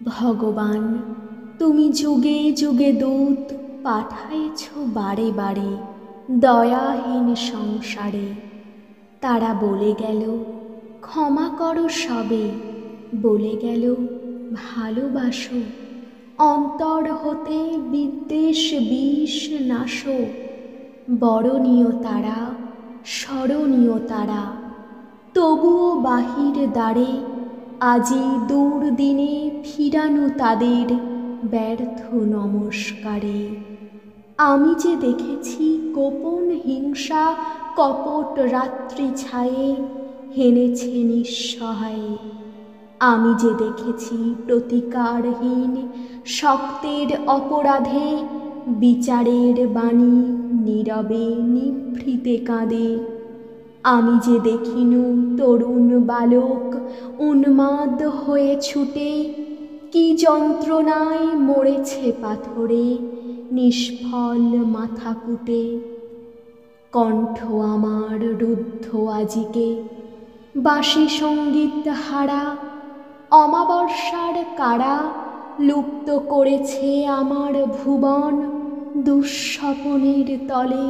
ভগবান, তুমি যুগে যুগে দূত পাঠায়েছ বারে বারে দয়াহীন সংসারে। তারা বলে গেল ক্ষমা করো সবে, বলে গেল ভালোবাসো, অন্তর হতে বিদ্বেষ বিষ নাশো। বরণীয় তারা, স্মরণীয় তারা, তবুও বাহির দ্বারে আজি দুর্দিনে ফিরানো তাদের ব্যর্থ নমস্কারে। আমি যে দেখেছি গোপন হিংসা কপট রাত্রি ছায়ে হেনেছে নিঃসহায়ে। আমি যে দেখেছি প্রতিকারহীন শক্তের অপরাধে বিচারের বাণী নীরবে নিভৃতে কাঁদে। আমি যে দেখিনু তরুণ বালক উন্মাদ হয়ে ছুটে কি যন্ত্রণায় মরেছে পাথরে নিষ্ফল মাথা কুটে। কণ্ঠ আমার রুদ্ধ আজিকে বাঁশি সঙ্গীত হারা, অমাবস্যার কারা লুপ্ত করেছে আমার ভুবন দুঃস্বপনের তলে।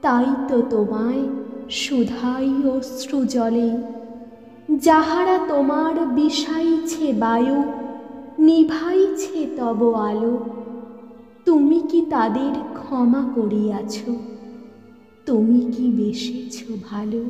তাই তো তোমায় সুধাই অশ্রু জলে, যাহারা তোমার বিষাইছে বায়ু নিভাইছে তব আলো। তুমি কি তাদের ক্ষমা করিয়াছ? তুমি কি বেসেছ ভালো?